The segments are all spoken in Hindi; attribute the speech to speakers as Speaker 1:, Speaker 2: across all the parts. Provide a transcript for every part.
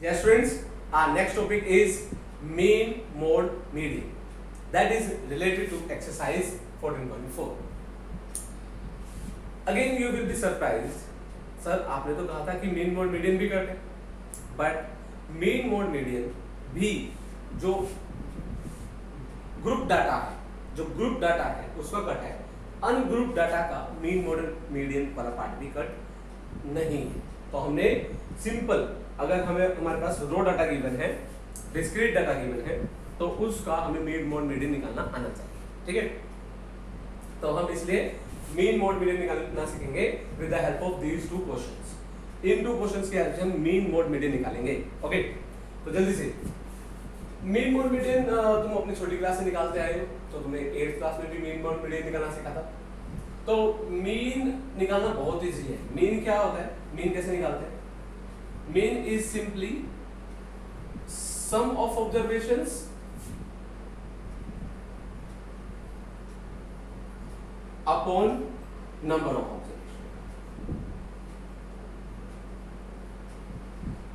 Speaker 1: Yes, students, our next topic is mean mode median. That is related to exercise 14.4. Again, you will be surprised. Sir आपने तो कहा था कि मीन मोड मीडियन भी कट है, बट मीन मोड मीडियन भी जो ग्रुप डाटा है उसका कट है, अनग्रुप डाटा का मीन मोड मीडियन वाला पार्ट भी कट नहीं है। तो हमने सिंपल, अगर हमारे पास रो डाटा गिवन है, डिस्क्रीट डाटा गिवन है, तो उसका हमें मीन मोड मीडियन निकालना आना चाहिए। ठीक है, तो हम इसलिए मीन मोड मीडियन निकालना सीखेंगे with the help of these two questions. In two questions की हेल्प से हम मीन मोड मीडियन निकालेंगे। ओके, तो जल्दी से मीन मोड मीडियन तुम अपनी छोटी क्लास से निकालते आए हो, तो तुमने 8th क्लास में भी मीन मोड मीडियन निकालना सीखा था। तो मीन निकालना बहुत इजी है। मीन क्या होता है, मीन कैसे निकालते हैं? Mean is simply some of observations upon number of observation.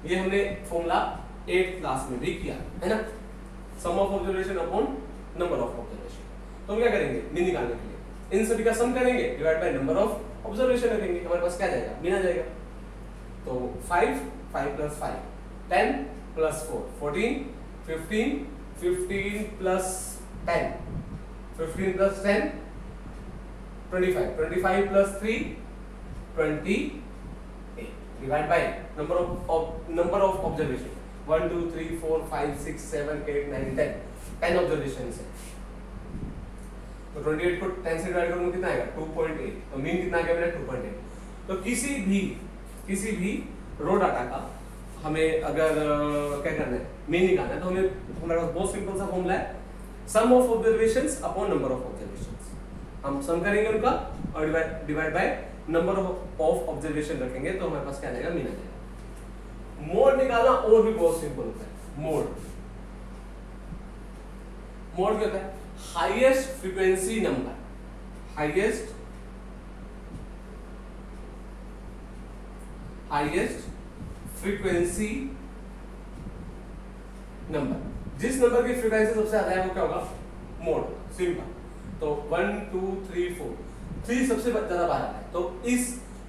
Speaker 1: ये हमने फॉर्मूला 8th क्लास में भी किया है ना, sum of observation upon number of observation. तो हम क्या करेंगे मीन निकालने के लिए? इन सभी का सम करेंगे, divide by number of observation रखेंगे, हमारे पास क्या जाएगा? मीन आ जाएगा। तो 5 plus 5 10 plus 4 14 15 15 plus 10 15 plus 10 25 25 plus 3 28 divide by number of observation 1 2 3 4 5 6 7 8 9 10 observations है। तो 28 को 10 से डिवाइड करूंगा कितना आएगा? 2.8। तो मीन कितना आ गया मेरा? 2.8। तो किसी भी रो डाटा का हमें अगर क्या करना है, मीन निकालना है, तो हमारे पास बहुत सिंपल सा फॉर्मूला है, sum of observations upon number of observations. हम सम करेंगे उनका और divide by number of observation रखेंगे, तो हमारे पास क्या आएगा? मीन आ जाएगा। मोड निकालना और भी बहुत सिंपल होता है। मोड क्या होता है? Highest frequency number, highest frequency number. जिस नंबर की फ्रीक्वेंसी सबसे ज्यादा है वो क्या होगा? मोड। सिंपल। तो 1 2 3 4 3 सबसे ज्यादा बार आता है, तो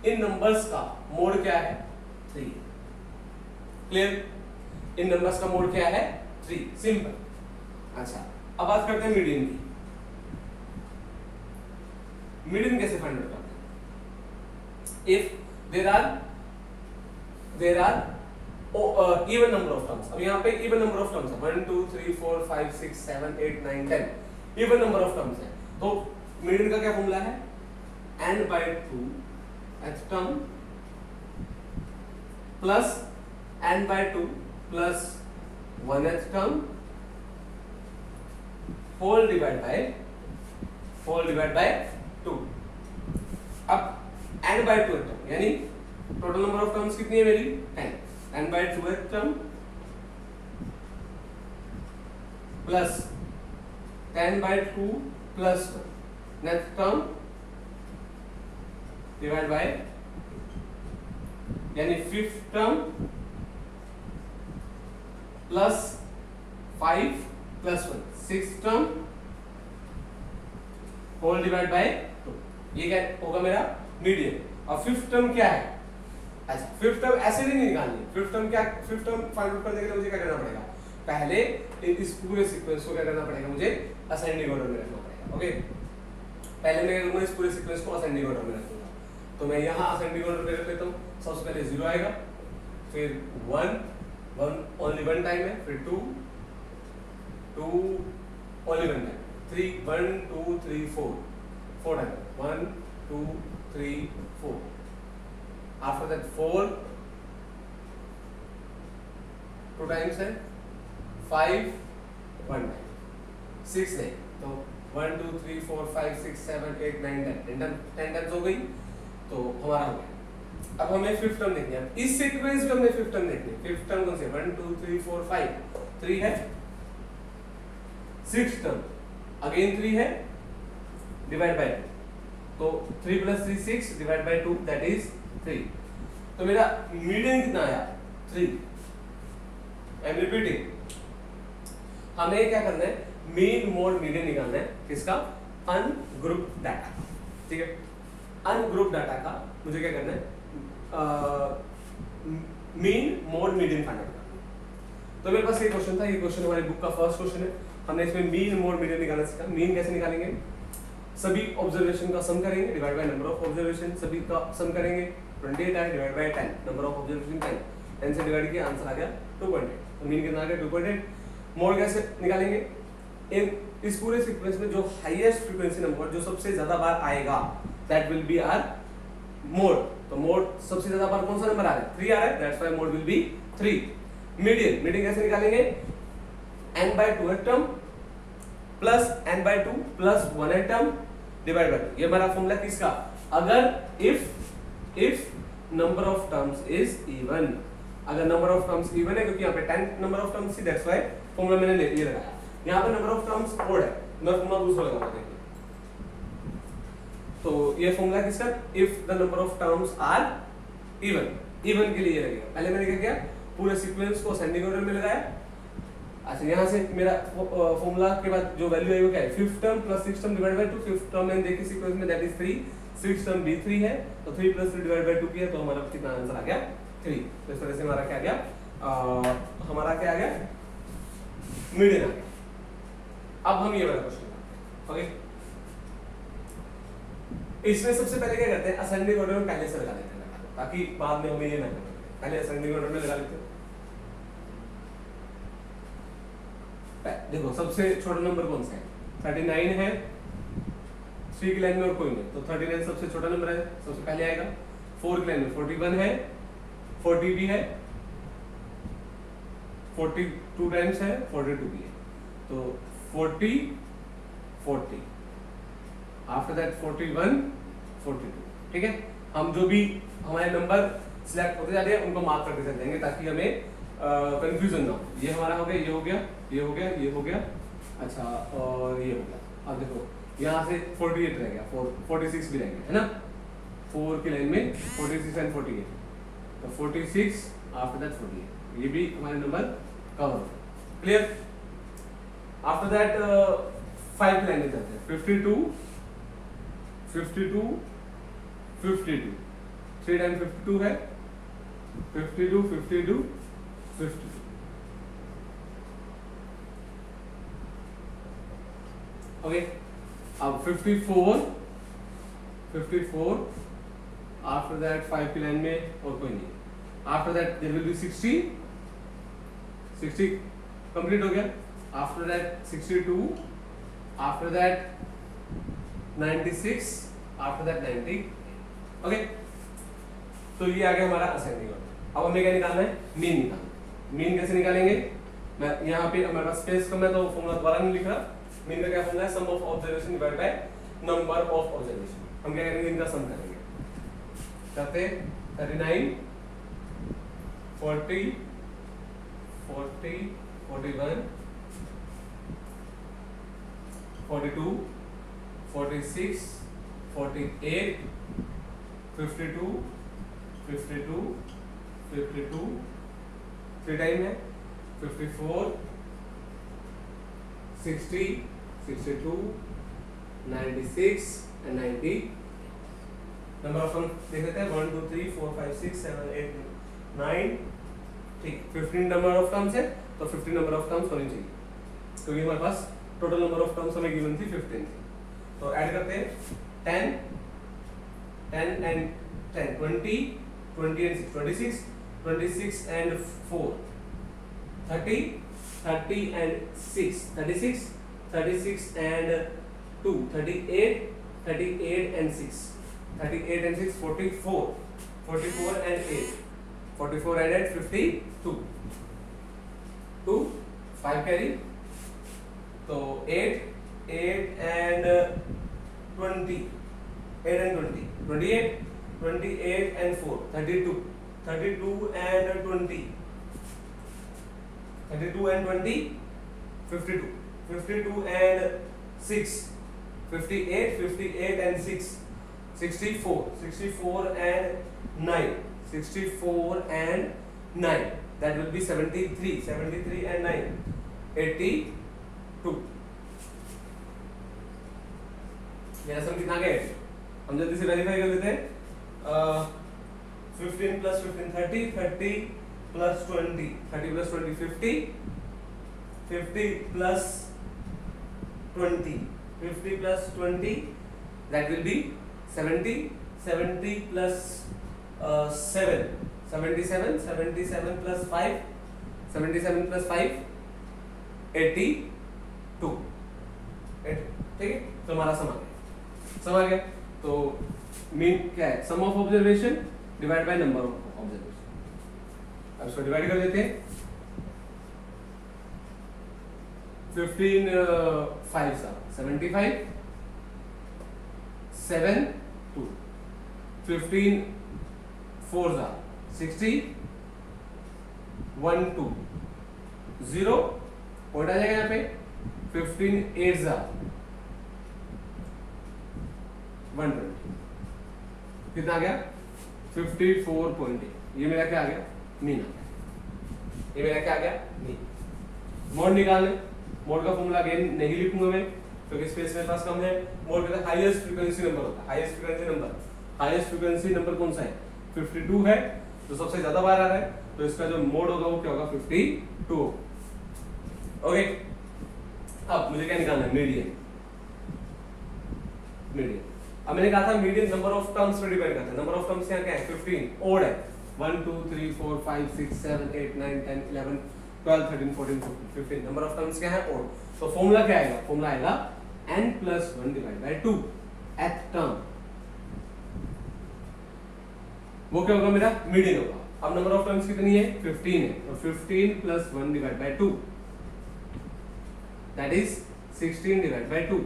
Speaker 1: इन नंबर्स का मोड क्या है? 3। क्लियर? इन नंबर्स का मोड क्या है? 3। सिंपल। अच्छा, अब बात करते हैं मीडियन की। मीडियन कैसे फाइंड आउट करते हैं? If there are even number of terms. अब यहाँ पे इवन नंबर ऑफ टर्म्स है, 1 2 3 4 5 6 7 8 9 10 इवन नंबर ऑफ टर्म्स है। तो मीडियन का क्या फॉर्मूला है? n/2 th term plus n/2 plus 1th term whole divide by 2। अब n/2 टर्म यानी टोटल नंबर ऑफ टर्म्स कितनी है मेरी? 10। n/2 term plus 10/2 plus 1 next term divide by, यानी 5th term plus 5 plus 1 6th term whole divide by 2। ये क्या होगा मेरा? मीडियन। और 5th टर्म क्या है? अच्छा, 5th टर्म ऐसे नहीं निकालनी। 5th टर्म फाइंड आउट करने के लिए मुझे क्या करना पड़ेगा? पहले इस पूरे सीक्वेंस को क्या करना पड़ेगा? मुझे असेंडिंग ऑर्डर में रखना पड़ेगा। ओके, पहले मैं करूंगा इस पूरे सीक्वेंस को असेंडिंग ऑर्डर में रखूंगा। तो मैं यहाँ असेंडिंग ऑर्डर में रख लेता हूँ। सबसे पहले 0 आएगा, फिर 1 ओनली 1 टाइम है, फिर 2 only 1 time, 3 1 2 3 4 time, 1 2 3 4। After that 4 2 times है, 5 1 टाइम, 6 नहीं, तो 1 2 3 4 5 6 7 8 9 10 टाइम्स हो गई। तो हमारा हो गया। अब हमें 5th टर्म देखनी है। इस सीक्वेंस में हमने 5th टर्म देखनी है। 5th टर्म कौन सी है? 1 2 3 4 5 3 है। 6th टर्म अगेन 3 है, डिवाइड बाय 2। तो 3 plus 3 6 divide by 2 that is 3। तो मेरा मीडियन कितना आया? 3। आई एम रिपीटिंग, हमें क्या करना है, मीन मोड मीडियन निकालना है किसका, अनग्रुप डाटा, ठीक है। अनग्रुप डाटा का मुझे क्या करना है, mean mode median find out करना है। तो मेरे पास ये क्वेश्चन था, ये क्वेश्चन हमारी बुक का फर्स्ट क्वेश्चन है। हमने इसमें मीन मोड मीडियन निकालना सीखा। मीन कैसे निकालेंगे, सभी ऑब्जर्वेशन का सम करेंगे divide by number of observation, सभी का सम करेंगे, 28 आया divide by 10, number of observation 10, 10 से डिवाइड किया, आंसर आ गया 2.8। तो मीन कितना आ गया 2.8। मोड कैसे निकालेंगे, इस पूरे सीक्वेंस में जो हाईएस्ट फ्रीक्वेंसी नंबर, जो सबसे ज्यादा बार आएगा, that will be our mode. तो मोड सबसे ज्यादा बार कौन सा नंबर आ रहा है, 3 आ रहा है, that's why mode will be 3। Median, median कैसे निकालेंगे, n/2 term plus n/2 plus 1 term divide by 2। ये हमारा फॉर्मूला किसका, अगर if number of terms is even, अगर नंबर ऑफ टर्म्स इवन है, क्योंकि यहाँ पे 10 नंबर ऑफ टर्म्स थी, दैट्स व्हाई फॉर्मूला मैंने ये लगाया। यहाँ पे नंबर ऑफ टर्म्स ओड है, मैं फॉर्मूला दूसरा लगाऊंगा, देखिए। तो ये फॉर्मूला किसका, if the number of terms are even, even के लिए ये लगेगा। पहले मैंने क्या किया, पूरे सीक्वेंस को असेंडिंग ऑर्डर में लगाया। अच्छा, यहाँ से मेरा फॉर्मूला के बाद जो वैल्यू है वो क्या है, 5th term plus 6th term divide by 2। 5th term मैंने देखी सीक्वेंस में, दैट इज 3, 6th टर्म भी 3 है, तो 3 प्लस 3 डिवाइड बाय 2 किया, तो हमारा कितना आंसर आ गया 3। तो इस तरह से हमारा क्या आ गया, हमारा क्या आ गया, मीडियन आ गया। अब हम ये वाला क्वेश्चन करते हैं, ओके। इसमें सबसे पहले क्या करते हैं, असेंडिंग ऑर्डर में पहले से लगा लेते हैं, ताकि बाद में हमें ये ना करना पड़े। पहले असेंडिंग ऑर्डर में लगा लेते हैं। देखो सबसे छोटा नंबर कौन सा है, 39 है, 3 की लाइन में और कोई नहीं, तो 39 सबसे छोटा नंबर है, सबसे पहले आएगा। 4 की लाइन में 41 है, 40 भी है, 42 टाइम्स है, 42 भी है, तो 40 40, आफ्टर दैट 41 42, ठीक है। हम जो भी हमारे नंबर सिलेक्ट होते जा रहे हैं उनको मार्क करते चल जाएंगे, ताकि हमें कंफ्यूजन ना हो। ये हमारा हो गया, ये हो गया, ये हो गया, ये हो गया, अच्छा, और ये हो गया। अब देखो यहाँ से 48 रह गया, 46 भी रह गया, है ना। 4 की लाइन में 46 एंड 48, तो 46 आफ्टर दैट 48, ये भी हमारे नंबर कवर हो गए, क्लियर। आफ्टर दैट 5 की लाइन में चलते हैं, 52 52 52, 3 टाइम 52 है, 52 52 52, ओके। अब 54 54, आफ्टर दैट 5 की लाइन में और कोई नहीं, after that there will be 60 60 complete हो गया, after that 62, after that 96, after that 90, okay. तो ये आ गया हमारा असेंडिंग ऑर्डर। अब हमें क्या निकालना है, मीन निकालना है। मीन कैसे निकालेंगे, मैं यहाँ पे हमारे पास स्पेस कम है तो फॉर्मूला दोबारा नहीं लिख रहा। मीन का क्या फॉर्मूला है, sum of observation divide by number of observation. हम क्या करेंगे, इनका सम करेंगे, करते 39 40 40 41 42 46 48 52 52 52, 3 टाइम है, 54 60 62 96 एंड 90। नंबर ऑफ सम देख लेते हैं, 1 2 3 4 5 6 7 8 9, ठीक। 15 नंबर ऑफ टर्म्स है, तो 15 नंबर ऑफ टर्म्स होनी चाहिए, क्योंकि हमारे पास टोटल नंबर ऑफ टर्म्स हमें गिवन थी 15 थी। तो ऐड करते हैं 10 10 and 10 20 20 and 6 26 26 and 4 30 30 and 6 36 36 and 2 38 38 and 6 38 and 6 44 44 and 8 44 and 8 52 2 5 carry, तो 8 and 20 8 and 20 28 28 and 4 32 32 and 20 32 and 20 52 52 and 6 58 58 and 6 64 64 and 9 64 and 9 that will be 73 and 9 82। मेरा सम कितना गया? हम जल्दी से वेरीफाई कर लेते हैं। 15 plus 15 30, 30 plus 20 50, 50 plus 20 that will be 70 plus 7 77 plus 5 82। ठीक है, तो हमारा सम आ गया। तो मीन क्या है? Sum of observation divide by number of observation. अब इसको डिवाइड कर देते हैं। 15 5 75 7 2 15 4 60 1 2 0 पॉइंट आ जाएगा यहाँ पे। 15 8 120 कितना आ गया? 54.8। ये मेरा क्या आ गया? मीन आ गया। ये मेरा क्या आ गया? मीन। मोड निकालने, मोड का फॉर्मूला अगेन नहीं लिखूंगा मैं क्योंकि स्पेस मेरे पास कम है। मोड का हाईएस्ट फ्रीक्वेंसी नंबर होता है। हाईएस्ट फ्रीक्वेंसी नंबर कौन सा है? 52 है, जो सबसे ज्यादा बार आ रहा है, तो इसका जो मोड होगा वो क्या होगा? 52। ओके, अब मुझे क्या निकालना है? मीडियन। अब मैंने कहा था मीडियन नंबर ऑफ टर्म्स पर डिपेंड करता है। नंबर ऑफ टर्म्स यहाँ क्या है? 15 ओड है। 1 2 3 4 5 6 7 8 9 10 11 12 13 14 15 नंबर ऑफ टर्म्स क्या है? ओड। तो फॉर्मूला क्या आएगा? फॉर्मूला आएगा n+1 divide by 2 th term. वो क्या होगा? मेरा मीडियन होगा। अब नंबर ऑफ टर्म्स कितनी है? 15 है, तो 15 + 1 divide by 2 that is 16 divide by 2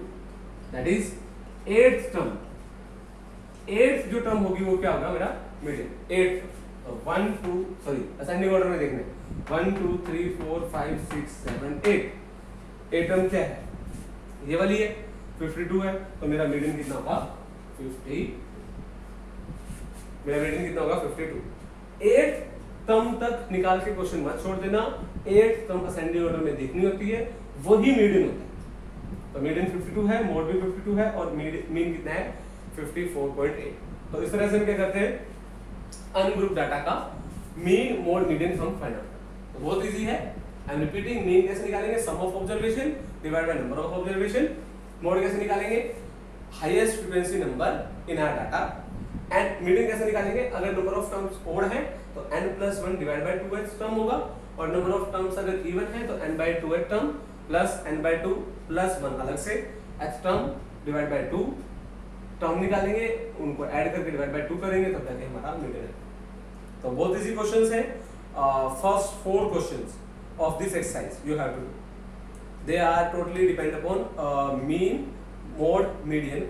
Speaker 1: that is 8th term. 8th जो टर्म होगी वो क्या होगा? मेरा मीडियन। 8th, तो 1 2 सॉरी असेंडिंग ऑर्डर में देखने 1 2 3 4 5 6 7 8। 8 टर्म क्या है? ये वाली है, 52 है, तो मेरा मीडियन कितना होगा? 50। मेरा मीडियन कितना होगा? 52। 8th टर्म तक निकाल के क्वेश्चन मत छोड़ देना। 8th टर्म असेंडिंग ऑर्डर में देखनी होती है, वही मीडियन होता है। तो मीडियन 52 है, मोड भी 52 है, और मीन कितना है? 54.8। तो इस तरह से हम क्या करते हैं? अनग्रुप डाटा का मीन, मोड, मीडियन हम फाइंड आउट करते हैं। तो बहुत इजी है। I am repeating. मीन कैसे निकालेंगे? Sum of observation divide by number of observation. Mode कैसे निकालेंगे? Highest frequency number in our data. And median कैसे निकालेंगे? अगर नंबर ऑफ टर्म्स ओड है तो n+1 divide by 2h term होगा, और नंबर ऑफ टर्म्स अगर इवन है तो n/2h टर्म प्लस n/2 + 1 अलग से h term divide by 2 term निकालेंगे, उनको ऐड करके डिवाइड बाय 2 करेंगे, तब जाके हमारा मीडियन है। तो बहुत इजी क्वेश्चंस हैं। First 4 questions of this exercise you have to do. They are totally depend upon mean, mode, median